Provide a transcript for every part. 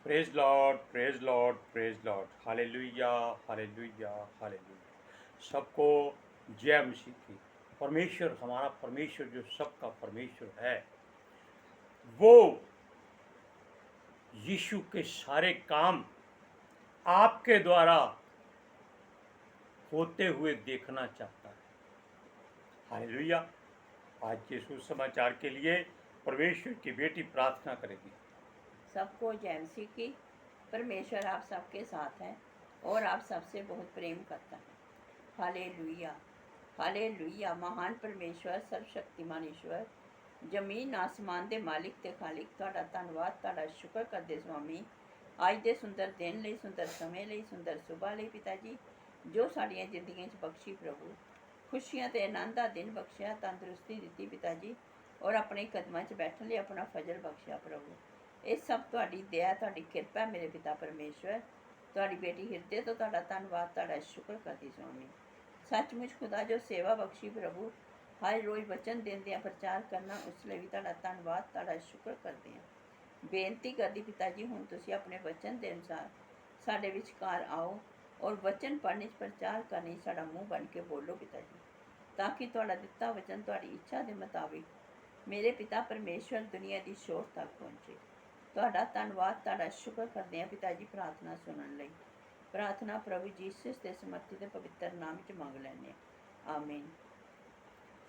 Praise Lord, praise Lord, praise Lord. Hallelujah, hallelujah, hallelujah. सबको जय मसीह की। परमेश्वर, हमारा परमेश्वर जो सबका परमेश्वर है, वो यीशु के सारे काम आपके द्वारा होते हुए देखना चाहता है। हालेलुया। आज के सुसमाचार के लिए परमेश्वर की बेटी प्रार्थना करेगी। सबको जय मसीह की। परमेश्वर आप सबके साथ हैं और आप सबसे बहुत प्रेम करता है। Hallelujah, hallelujah. महान परमेश्वर, सर्वशक्तिमान ईश्वर, जमीन आसमान दे मालिक ते खालिक, तुहाडा धन्नवाद, तुहाडा शुक्र करदे स्वामी। अज दे सुंदर दिन लई, सुंदर समय लई, सुंदर सुबह लई पिता जी, जो साड़ियां जिंदगियां च बख्शी प्रभु। खुशियां ते आनंद दा दिन बख्शिया, तंदुरुस्ती दित्ती पिता जी, और अपने कदमां च बैठण लई अपना फजल बख्शिया प्रभु। ਇਹ ਸਭ ਤੁਹਾਡੀ ਦਇਆ, ਤੁਹਾਡੀ ਕਿਰਪਾ ਮੇਰੇ ਪਿਤਾ ਪਰਮੇਸ਼ਵਰ। ਤੁਹਾਡੀ ਬੇਟੀ ਹਿਰਦੇ ਤੋਂ ਤੁਹਾਡਾ ਧੰਨਵਾਦ, ਤੁਹਾਡਾ ਸ਼ੁਕਰ ਕਰਦੀ स्वामी। सचमुच खुदा जो सेवा बख्शी प्रभु, हर रोज़ वचन देंदे प्रचार करना, उस लिए भी ਤੁਹਾਡਾ ਧੰਨਵਾਦ, ਤੁਹਾਡਾ ਸ਼ੁਕਰ ਕਰਦੇ ਹਾਂ। ਬੇਨਤੀ ਕਰਦੀ ਪਿਤਾ ਜੀ, ਹੁਣ ਤੁਸੀਂ ਆਪਣੇ वचन ਦੇ ਅਨੁਸਾਰ ਸਾਡੇ ਵਿਚਕਾਰ ਆਓ और वचन पढ़ने प्रचार करने साड़ा मूँह बन के बोलो पिता जी, ताकि ਤੁਹਾਡਾ ਦਿੱਤਾ वचन ਤੁਹਾਡੀ ਇੱਛਾ ਦੇ मुताबिक मेरे पिता परमेश्वर दुनिया की शोर तक पहुँचे। ਤੁਹਾਡਾ ਧੰਨਵਾਦ, ਤੁਹਾਡਾ ਸ਼ੁਕਰ ਕਰਦੇ ਹਾਂ ਪਿਤਾ ਜੀ। ਪ੍ਰਾਰਥਨਾ ਸੁਣਨ ਲਈ ਪ੍ਰਾਰਥਨਾ ਪ੍ਰਭੂ ਯੀਸ਼ੂ ਦੇ ਸਮਰਥਿਤ ਤੇ ਪਵਿੱਤਰ ਨਾਮ ਵਿੱਚ ਮੰਗ ਲੈਂਦੇ ਹਾਂ, ਆਮੀਨ।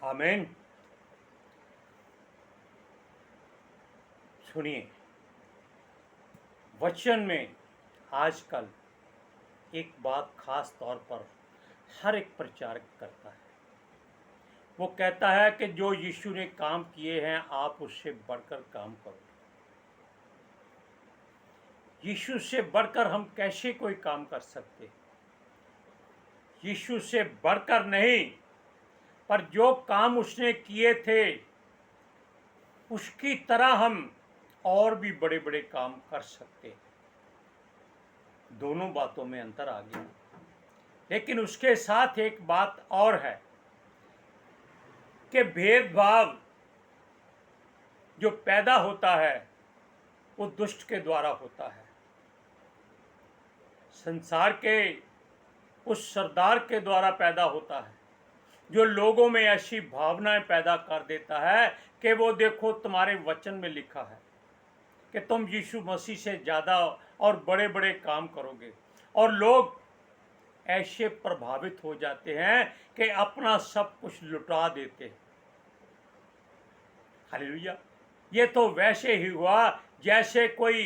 आमीन। सुनिए, वचन में आजकल एक बात खास तौर पर हर एक प्रचारक करता है। वो कहता है कि जो यीशु ने काम किए हैं आप उससे बढ़कर काम करो। यीशु से बढ़कर हम कैसे कोई काम कर सकते? यीशु से बढ़कर नहीं, पर जो काम उसने किए थे उसकी तरह हम और भी बड़े बड़े काम कर सकते। दोनों बातों में अंतर आ गया। लेकिन उसके साथ एक बात और है कि भेदभाव जो पैदा होता है वो दुष्ट के द्वारा होता है। संसार के उस सरदार के द्वारा पैदा होता है जो लोगों में ऐसी भावनाएं पैदा कर देता है कि वो देखो तुम्हारे वचन में लिखा है कि तुम यीशु मसीह से ज़्यादा और बड़े बड़े काम करोगे, और लोग ऐसे प्रभावित हो जाते हैं कि अपना सब कुछ लुटा देते हैं। हालेलुया। ये तो वैसे ही हुआ जैसे कोई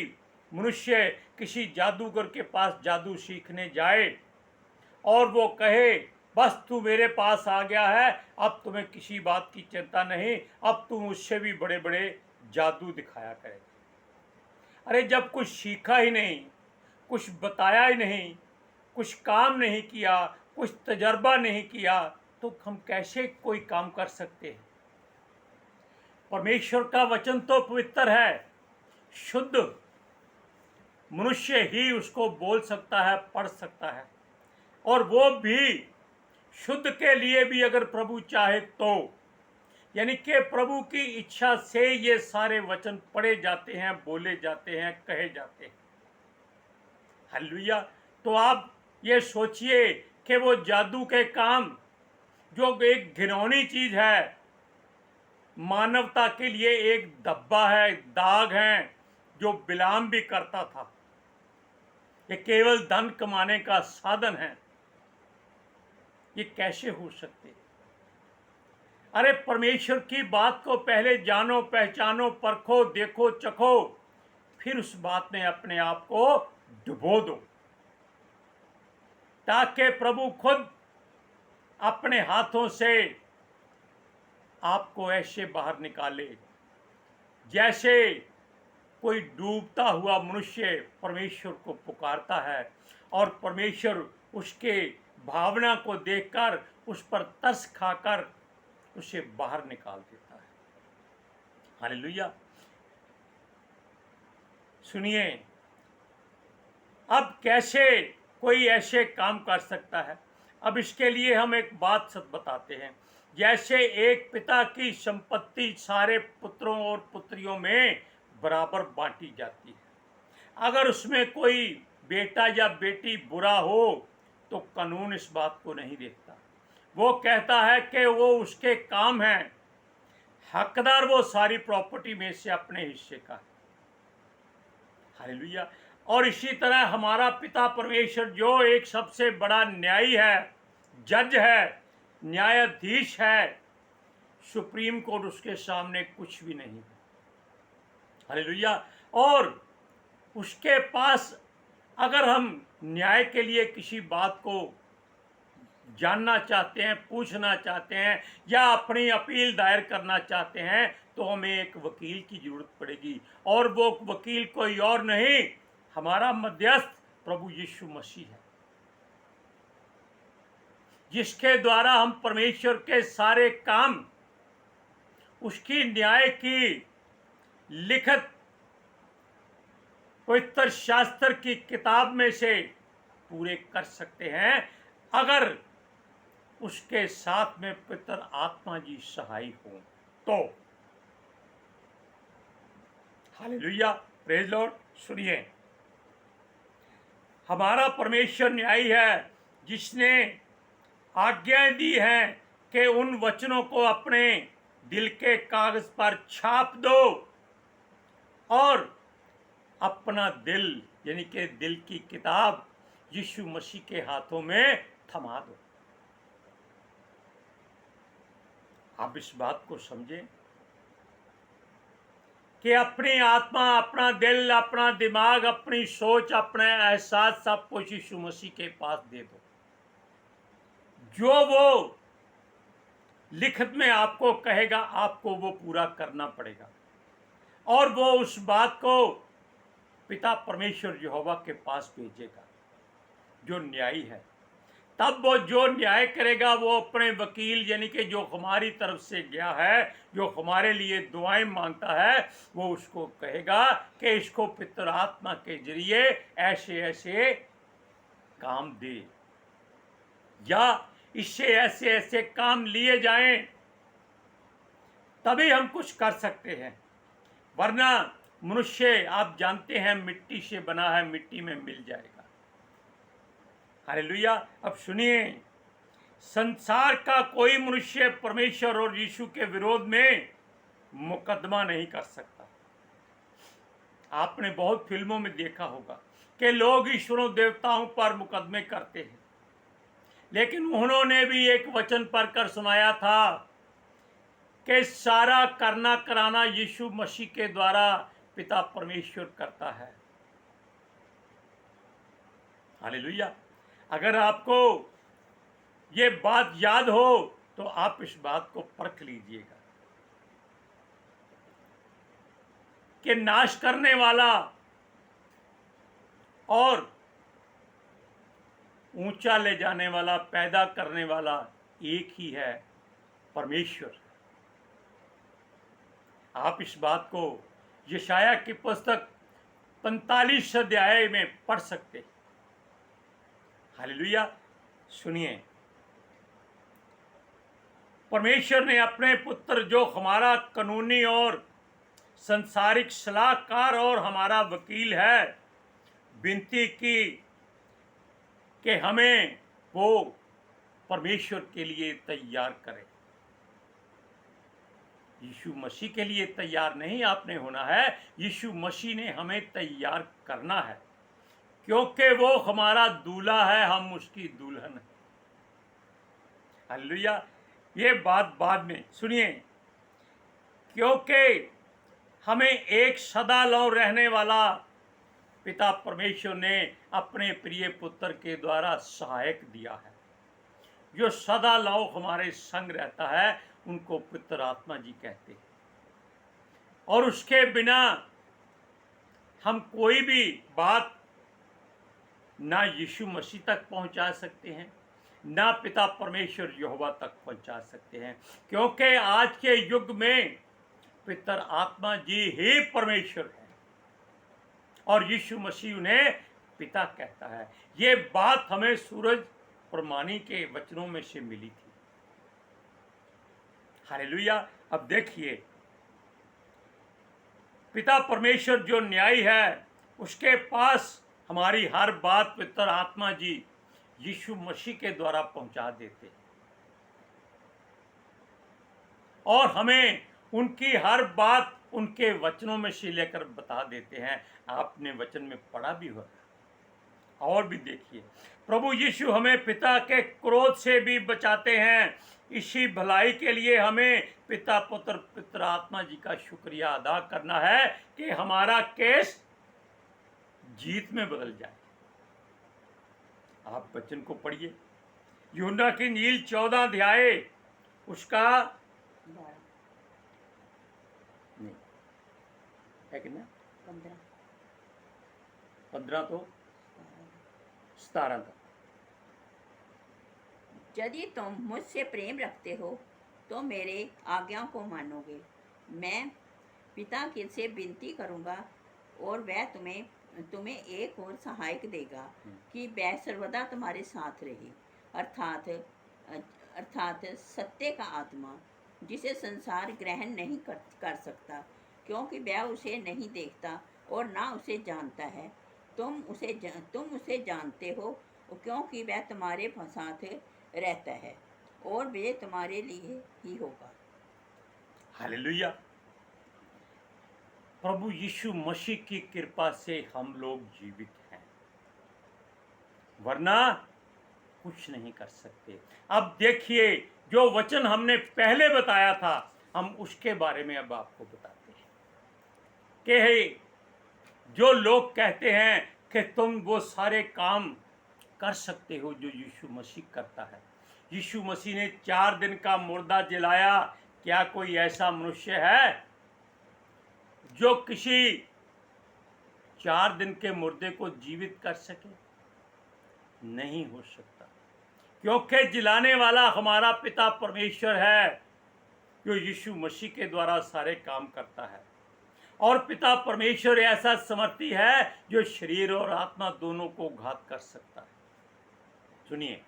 मनुष्य किसी जादूगर के पास जादू सीखने जाए और वो कहे बस तू मेरे पास आ गया है, अब तुम्हें किसी बात की चिंता नहीं, अब तू मुझसे भी बड़े बड़े जादू दिखाया करेगा। अरे जब कुछ सीखा ही नहीं, कुछ बताया ही नहीं, कुछ काम नहीं किया, कुछ तजर्बा नहीं किया, तो हम कैसे कोई काम कर सकते हैं? परमेश्वर का वचन तो पवित्र है, शुद्ध मनुष्य ही उसको बोल सकता है, पढ़ सकता है, और वो भी शुद्ध के लिए भी अगर प्रभु चाहे तो, यानी कि प्रभु की इच्छा से ये सारे वचन पढ़े जाते हैं, बोले जाते हैं, कहे जाते हैं। हालेलुया। तो आप ये सोचिए कि वो जादू के काम जो एक घिनौनी चीज है, मानवता के लिए एक धब्बा है, दाग है, जो बिलाम भी करता था, ये केवल धन कमाने का साधन है, ये कैसे हो सकते? अरे परमेश्वर की बात को पहले जानो, पहचानो, परखो, देखो, चखो, फिर उस बात में अपने आप को डुबो दो, ताकि प्रभु खुद अपने हाथों से आपको ऐसे बाहर निकाले जैसे कोई डूबता हुआ मनुष्य परमेश्वर को पुकारता है और परमेश्वर उसके भावना को देखकर उस पर तरस खाकर उसे बाहर निकाल देता है। हालेलुया। सुनिए, अब कैसे कोई ऐसे काम कर सकता है? अब इसके लिए हम एक बात सच बताते हैं। जैसे एक पिता की संपत्ति सारे पुत्रों और पुत्रियों में बराबर बांटी जाती है, अगर उसमें कोई बेटा या बेटी बुरा हो तो कानून इस बात को नहीं देखता। वो कहता है कि वो उसके काम है, हकदार वो सारी प्रॉपर्टी में से अपने हिस्से का है। हालेलुया। और इसी तरह हमारा पिता परमेश्वर जो एक सबसे बड़ा न्यायी है, जज है, न्यायाधीश है, सुप्रीम कोर्ट उसके सामने कुछ भी नहीं है। हालेलुया। और उसके पास अगर हम न्याय के लिए किसी बात को जानना चाहते हैं, पूछना चाहते हैं या अपनी अपील दायर करना चाहते हैं तो हमें एक वकील की जरूरत पड़ेगी, और वो वकील कोई और नहीं, हमारा मध्यस्थ प्रभु यीशु मसीह है, जिसके द्वारा हम परमेश्वर के सारे काम उसकी न्याय की लिखित पवित्र शास्त्र की किताब में से पूरे कर सकते हैं, अगर उसके साथ में पवित्र आत्मा जी सहाय हो तो। Hallelujah, praise Lord. सुनिए, हमारा परमेश्वर न्यायी है, जिसने आज्ञाएं दी हैं कि उन वचनों को अपने दिल के कागज पर छाप दो और अपना दिल यानी कि दिल की किताब यीशु मसीह के हाथों में थमा दो। आप इस बात को समझें कि अपनी आत्मा, अपना दिल, अपना दिमाग, अपनी सोच, अपने एहसास सब कुछ यीशु मसीह के पास दे दो। जो वो लिखित में आपको कहेगा, आपको वो पूरा करना पड़ेगा, और वो उस बात को पिता परमेश्वर यहोवा के पास भेजेगा जो न्यायी है। तब वो जो न्याय करेगा वो अपने वकील यानी कि जो हमारी तरफ से गया है, जो हमारे लिए दुआएं मांगता है, वो उसको कहेगा कि इसको पितर आत्मा के जरिए ऐसे ऐसे काम दे, या इससे ऐसे ऐसे काम लिए जाएं, तभी हम कुछ कर सकते हैं। वरना मनुष्य, आप जानते हैं, मिट्टी से बना है, मिट्टी में मिल जाएगा। हालेलुया। अब सुनिए, संसार का कोई मनुष्य परमेश्वर और यीशु के विरोध में मुकदमा नहीं कर सकता। आपने बहुत फिल्मों में देखा होगा कि लोग ईश्वरों देवताओं पर मुकदमे करते हैं, लेकिन उन्होंने भी एक वचन पढ़कर सुनाया था कि सारा करना कराना यीशु मसीह के द्वारा पिता परमेश्वर करता है। हालेलुया। अगर आपको ये बात याद हो तो आप इस बात को परख लीजिएगा कि नाश करने वाला और ऊंचा ले जाने वाला, पैदा करने वाला एक ही है, परमेश्वर। आप इस बात को यशाया की पुस्तक 45 अध्याय में पढ़ सकते हैं। हालेलुया। सुनिए, परमेश्वर ने अपने पुत्र जो हमारा कानूनी और संसारिक सलाहकार और हमारा वकील है, विनती की कि हमें वो परमेश्वर के लिए तैयार करे। यीशु मसीह के लिए तैयार नहीं आपने होना है, यीशु मसीह ने हमें तैयार करना है, क्योंकि वो हमारा दूल्हा है, हम उसकी दुल्हन है। हालेलुया। ये बात बाद में सुनिए, क्योंकि हमें एक सदा लौ रहने वाला पिता परमेश्वर ने अपने प्रिय पुत्र के द्वारा सहायक दिया है, जो सदा लौ हमारे संग रहता है, उनको पुत्र आत्मा जी कहते हैं। और उसके बिना हम कोई भी बात ना यीशु मसीह तक पहुंचा सकते हैं, ना पिता परमेश्वर यहोवा तक पहुंचा सकते हैं, क्योंकि आज के युग में पितर आत्मा जी ही परमेश्वर है और यीशु मसीह ने पिता कहता है। ये बात हमें सूरज प्रमाणी के वचनों में से मिली थी। हालेलुया। अब देखिए, पिता परमेश्वर जो न्यायी है, उसके पास हमारी हर बात पवित्र आत्मा जी यीशु मसीह के द्वारा पहुंचा देते हैं और हमें उनकी हर बात उनके वचनों में से लेकर बता देते हैं। आपने वचन में पढ़ा भी होगा। और भी देखिए, प्रभु यीशु हमें पिता के क्रोध से भी बचाते हैं। इसी भलाई के लिए हमें पिता पुत्र पिता आत्मा जी का शुक्रिया अदा करना है कि हमारा केस जीत में बदल जाए। आप वचन को पढ़िए, यूहन्ना की इंजील 14 अध्याय उसका 12, नहीं है कि ना 15, 15 तो 17 तक। यदि तुम मुझसे प्रेम रखते हो तो मेरे आज्ञा को मानोगे। मैं पिता के से विनती करूँगा और वह तुम्हें एक और सहायक देगा कि वह सर्वदा तुम्हारे साथ रहे, अर्थात सत्य का आत्मा, जिसे संसार ग्रहण नहीं कर सकता, क्योंकि वह उसे नहीं देखता और ना उसे जानता है। तुम उसे जानते हो क्योंकि वह तुम्हारे साथ रहता है और वे तुम्हारे लिए ही होगा। हालेलुया। प्रभु यीशु मसीह की कृपा से हम लोग जीवित हैं, वरना कुछ नहीं कर सकते। अब देखिए, जो वचन हमने पहले बताया था, हम उसके बारे में अब आपको बताते हैं कि जो लोग कहते हैं कि तुम वो सारे काम कर सकते हो जो यीशु मसीह करता है। यीशु मसीह ने 4 दिन का मुर्दा जलाया। क्या कोई ऐसा मनुष्य है जो किसी 4 दिन के मुर्दे को जीवित कर सके? नहीं हो सकता, क्योंकि जिलाने वाला हमारा पिता परमेश्वर है, जो यीशु मसीह के द्वारा सारे काम करता है। और पिता परमेश्वर ऐसा समर्थी है जो शरीर और आत्मा दोनों को घात कर सकता है। सुनिए,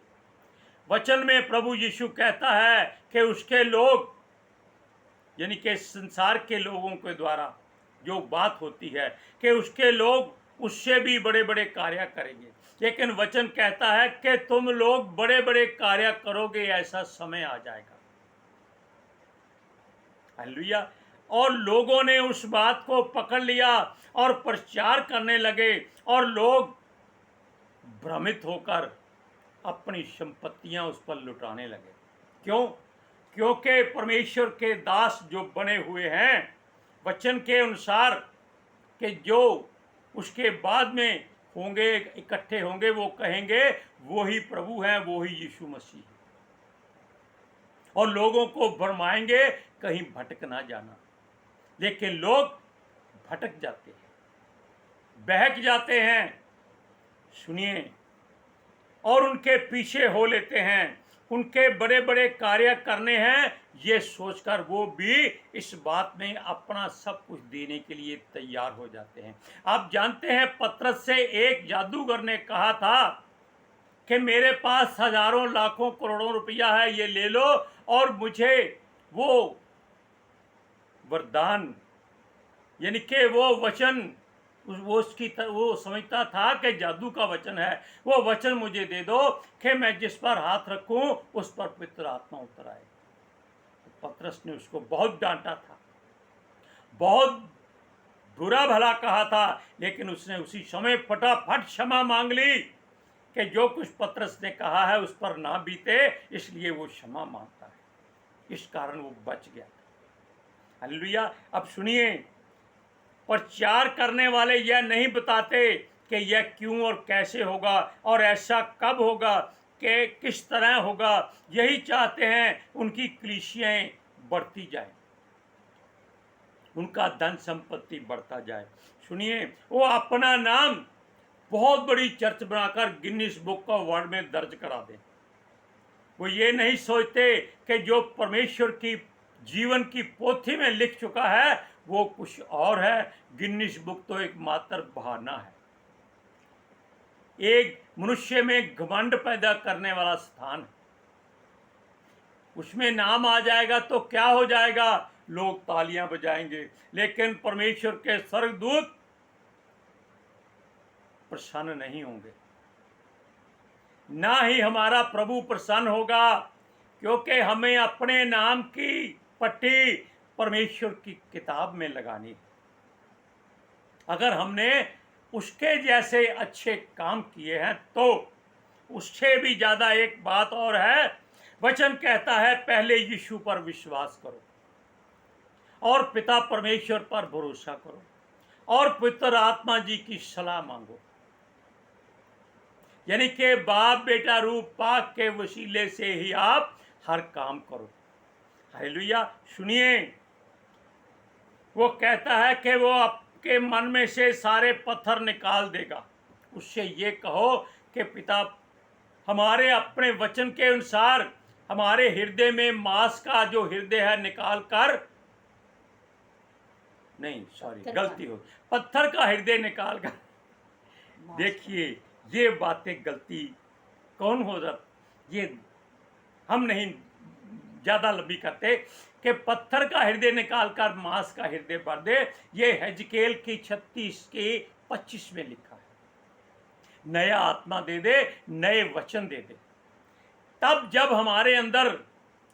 वचन में प्रभु यीशु कहता है कि उसके लोग, यानी कि संसार के लोगों के द्वारा जो बात होती है कि उसके लोग उससे भी बड़े बड़े कार्य करेंगे, लेकिन वचन कहता है कि तुम लोग बड़े बड़े कार्य करोगे, ऐसा समय आ जाएगा। हालेलुया। और लोगों ने उस बात को पकड़ लिया और प्रचार करने लगे, और लोग भ्रमित होकर अपनी संपत्तियां उस पर लुटाने लगे। क्यों? क्योंकि परमेश्वर के दास जो बने हुए हैं वचन के अनुसार, कि जो उसके बाद में होंगे, इकट्ठे होंगे, वो कहेंगे वो ही प्रभु हैं, वो ही यीशु मसीह है, और लोगों को भरमाएंगे कहीं भटक ना जाना। लेकिन लोग भटक जाते हैं, बहक जाते हैं, सुनिए, और उनके पीछे हो लेते हैं। उनके बड़े बड़े कार्य करने हैं, ये सोचकर वो भी इस बात में अपना सब कुछ देने के लिए तैयार हो जाते हैं। आप जानते हैं, पतरस से एक जादूगर ने कहा था कि मेरे पास हजारों लाखों करोड़ों रुपया है, ये ले लो, और मुझे वो वरदान, यानी कि वो वचन, वो समझता था कि जादू का वचन है, वो वचन मुझे दे दो कि मैं जिस पर हाथ रखूं उस पर पवित्र आत्मा उतर आए। पतरस ने उसको बहुत डांटा था, बहुत बुरा भला कहा था, लेकिन उसने उसी समय फटाफट क्षमा मांग ली कि जो कुछ पतरस ने कहा है उस पर ना बीते, इसलिए वो क्षमा मांगता है। इस कारण वो बच गया था। हालेलुया। अब सुनिए, प्रचार करने वाले यह नहीं बताते कि यह क्यों और कैसे होगा और ऐसा कब होगा कि किस तरह होगा। यही चाहते हैं उनकी कलीसियाएं बढ़ती जाए, उनका धन संपत्ति बढ़ता जाए। सुनिए, वो अपना नाम बहुत बड़ी चर्च बनाकर गिनीज बुक ऑफ वर्ल्ड में दर्ज करा दें। वो ये नहीं सोचते कि जो परमेश्वर की जीवन की पोथी में लिख चुका है वो कुछ और है। गिनीज बुक तो एक मात्र बहाना है, एक मनुष्य में घमंड पैदा करने वाला स्थान है। उसमें नाम आ जाएगा तो क्या हो जाएगा? लोग तालियां बजाएंगे, लेकिन परमेश्वर के स्वर्गदूत प्रसन्न नहीं होंगे, ना ही हमारा प्रभु प्रसन्न होगा, क्योंकि हमें अपने नाम की पट्टी परमेश्वर की किताब में लगानी है। अगर हमने उसके जैसे अच्छे काम किए हैं तो उससे भी ज्यादा एक बात और है, वचन कहता है पहले यीशु पर विश्वास करो और पिता परमेश्वर पर भरोसा करो और पवित्र आत्मा जी की सलाह मांगो, यानी कि बाप बेटा रूप पाक के वसीले से ही आप हर काम करो। हालेलुया। सुनिए, वो कहता है कि वो आपके मन में से सारे पत्थर निकाल देगा। उससे ये कहो कि पिता हमारे अपने वचन के अनुसार हमारे हृदय में मांस का जो हृदय है निकाल कर, नहीं सॉरी गलती हो, पत्थर का हृदय निकाल कर, देखिए ये बातें गलती कौन हो जाती, ये हम नहीं ज्यादा लंबी करते कि पत्थर का हृदय निकाल कर मांस का हृदय भर दे। ये हिजकेल की 36 के 25 में लिखा है। नया आत्मा दे दे, नए वचन दे दे। तब जब हमारे अंदर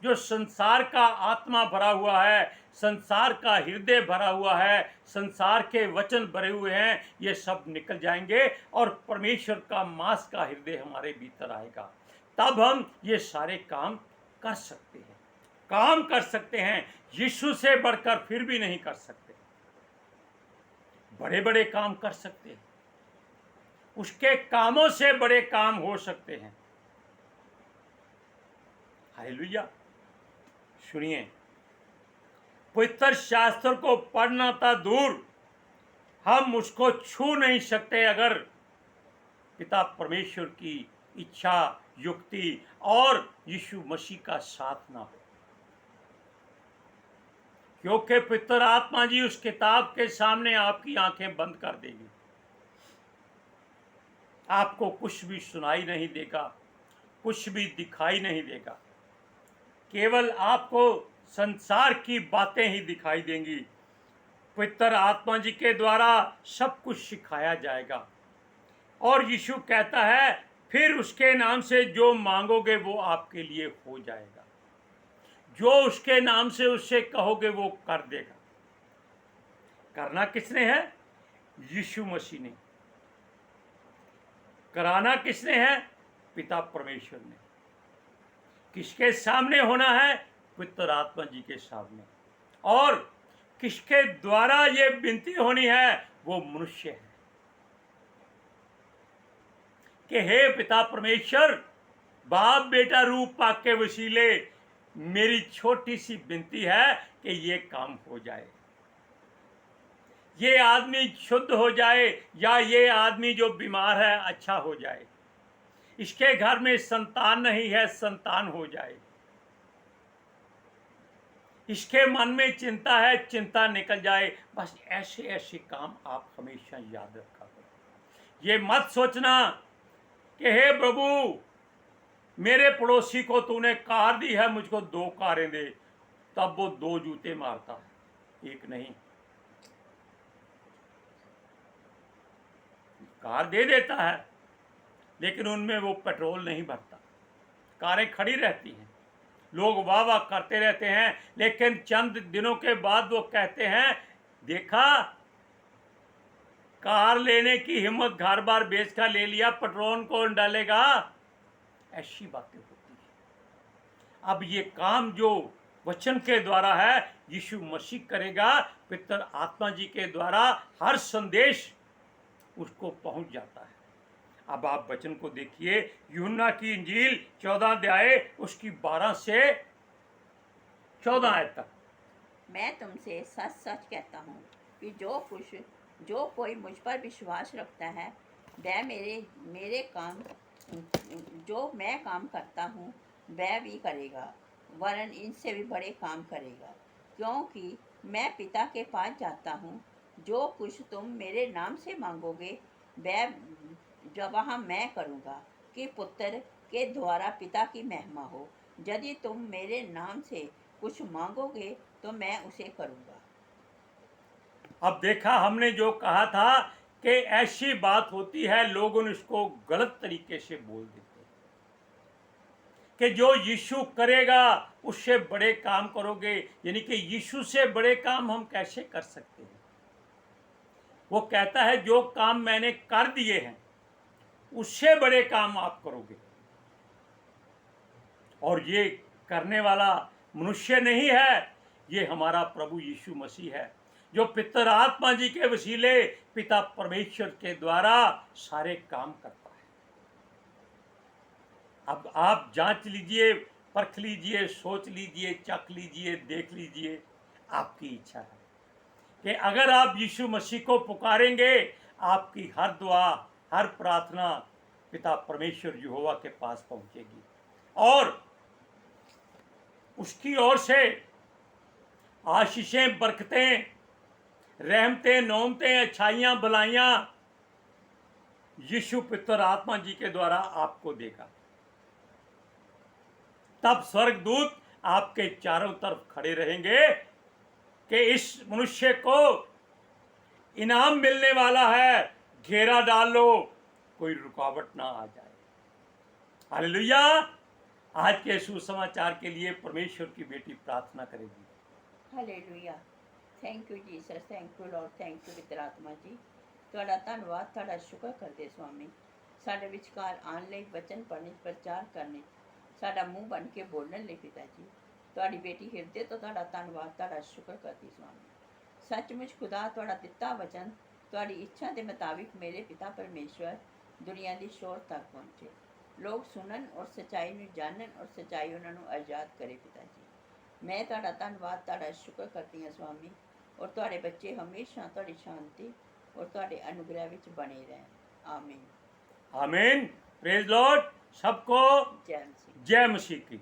जो संसार का आत्मा भरा हुआ है, संसार का हृदय भरा हुआ है, संसार के वचन भरे हुए हैं, ये सब निकल जाएंगे और परमेश्वर का मांस का हृदय हमारे भीतर आएगा। तब हम ये सारे काम कर सकते हैं, काम कर सकते हैं। यीशु से बढ़कर फिर भी नहीं कर सकते, बड़े बड़े काम कर सकते हैं, उसके कामों से बड़े काम हो सकते हैं। हालेलुया। सुनिए, पवित्र शास्त्र को पढ़ना था दूर, हम उसको छू नहीं सकते अगर पिता परमेश्वर की इच्छा, युक्ति और यीशु मसीह का साथ ना हो, क्योंकि पवित्र आत्मा जी उस किताब के सामने आपकी आंखें बंद कर देगी। आपको कुछ भी सुनाई नहीं देगा, कुछ भी दिखाई नहीं देगा, केवल आपको संसार की बातें ही दिखाई देंगी। पवित्र आत्मा जी के द्वारा सब कुछ सिखाया जाएगा और यीशु कहता है फिर उसके नाम से जो मांगोगे वो आपके लिए हो जाएगा, जो उसके नाम से उससे कहोगे वो कर देगा। करना किसने है? यीशु मसीह ने। कराना किसने है? पिता परमेश्वर ने। किसके सामने होना है? पवित्र आत्मा जी के सामने। और किसके द्वारा ये विनती होनी है? वो मनुष्य है कि हे पिता परमेश्वर, बाप बेटा रूप पाक के वसीले मेरी छोटी सी विनती है कि ये काम हो जाए, ये आदमी शुद्ध हो जाए, या ये आदमी जो बीमार है अच्छा हो जाए, इसके घर में संतान नहीं है संतान हो जाए, इसके मन में चिंता है चिंता निकल जाए। बस ऐसे ऐसे काम आप हमेशा याद रखा करो। ये मत सोचना कि हे प्रभु मेरे पड़ोसी को तूने कार दी है, मुझको 2 कारें दे, तब वो 2 जूते मारता है, एक नहीं। कार दे देता है लेकिन उनमें वो पेट्रोल नहीं भरता, कारें खड़ी रहती हैं, लोग वाह वाह करते रहते हैं, लेकिन चंद दिनों के बाद वो कहते हैं देखा कार लेने की हिम्मत घर बार बेच कर ले लिया, पेट्रोल कौन डालेगा। ऐसी बातें होती है। अब ये काम जो वचन के द्वारा है यीशु मसीह करेगा, पितर आत्मा जी के द्वारा हर संदेश उसको पहुंच जाता है। अब आप वचन को देखिए, यूहन्ना की इंजील 14 अध्याय उसकी 12 से 14 आयत तक। मैं तुमसे सच सच कहता हूँ कि जो कोई मुझ पर विश्वास रखता है वह मेरे काम जो मैं काम करता हूँ वह भी करेगा, वरन इनसे भी बड़े काम करेगा, क्योंकि मैं पिता के पास जाता हूँ। जो कुछ तुम मेरे नाम से मांगोगे वह वहाँ मैं करूँगा, कि पुत्र के द्वारा पिता की महिमा हो। यदि तुम मेरे नाम से कुछ मांगोगे तो मैं उसे करूँगा। अब देखा हमने जो कहा था कि ऐसी बात होती है, लोग उसको गलत तरीके से बोल देते हैं कि जो यीशु करेगा उससे बड़े काम करोगे, यानी कि यीशु से बड़े काम हम कैसे कर सकते हैं। वो कहता है जो काम मैंने कर दिए हैं उससे बड़े काम आप करोगे, और ये करने वाला मनुष्य नहीं है, ये हमारा प्रभु यीशु मसीह है, जो पितर आत्मा जी के वसीले पिता परमेश्वर के द्वारा सारे काम करता है। अब आप जांच लीजिए, परख लीजिए, सोच लीजिए, चख लीजिए, देख लीजिए, आपकी इच्छा है कि अगर आप यीशु मसीह को पुकारेंगे, आपकी हर दुआ, हर प्रार्थना पिता परमेश्वर यहोवा के पास पहुंचेगी, और उसकी ओर से आशीषें, बरकतें, रहमतें, नौमतें, अच्छाइयाँ, भलाइयाँ यीशु पितर आत्मा जी के द्वारा आपको देगा। तब स्वर्गदूत आपके चारों तरफ खड़े रहेंगे कि इस मनुष्य को इनाम मिलने वाला है, घेरा डाल लो, कोई रुकावट ना आ जाए। हालेलुया। आज के सुसमाचार के लिए परमेश्वर की बेटी प्रार्थना करेगी। Hallelujah. Thank you Jesus, thank you Lord, thank you पितर आत्मा जी। ਤੁਹਾਡਾ ਧੰਨਵਾਦ, ਤੁਹਾਡਾ ਸ਼ੁਕਰ ਕਰਦੇ ਸਵਾਮੀ, ਸਾਡੇ ਵਿਚਕਾਰ ਆਉਣ ਲਈ, ਵਚਨ ਪੜ੍ਹਨ, ਪ੍ਰਚਾਰ ਕਰਨੇ, ਸਾਡਾ ਮੂੰਹ ਬਣ ਕੇ ਬੋਲਣ ਲਈ ਪਿਤਾ ਜੀ। ਤੁਹਾਡੀ ਬੇਟੀ ਹਿਰਦੇ ਤੋਂ ਤੁਹਾਡਾ ਧੰਨਵਾਦ, ਤੁਹਾਡਾ ਸ਼ੁਕਰ ਕਰਦੀ ਸਵਾਮੀ। ਸੱਚਮੁੱਚ ਖੁਦਾ ਤੁਹਾਡਾ ਦਿੱਤਾ ਵਚਨ ਤੁਹਾਡੀ ਇੱਛਾ ਦੇ ਮੁਤਾबिक ਮੇਰੇ ਪਿਤਾ ਪਰਮੇਸ਼ਵਰ ਦੁਨੀਆ ਦੀ ਸ਼ੋਰ ਤੱਕ ਪਹੁੰਚੇ, ਲੋਕ ਸੁਣਨ ਔਰ ਸੱਚਾਈ ਨੂੰ ਜਾਣਨ ਔਰ ਸੱਚਾਈ ਉਹਨਾਂ ਨੂੰ ਆਜ਼ਾਦ ਕਰੇ ਪਿਤਾ ਜੀ। ਮੈਂ ਤੁਹਾਡਾ ਧੰਨਵਾਦ, ਤੁਹਾਡਾ ਸ਼ੁਕਰ ਕਰਦੀ ਹਾਂ ਸਵਾਮੀ, ਔਰ ਤੁਹਾਡੇ ਬੱਚੇ ਹਮੇਸ਼ਾ ਤੁਹਾਡੀ ਸ਼ਾਂਤੀ और ਤੁਹਾਡੇ अनुग्रह ਵਿੱਚ बने रहें। आमीन। आमीन। Praise Lord. सबको जय मसीह। जय मसीह की।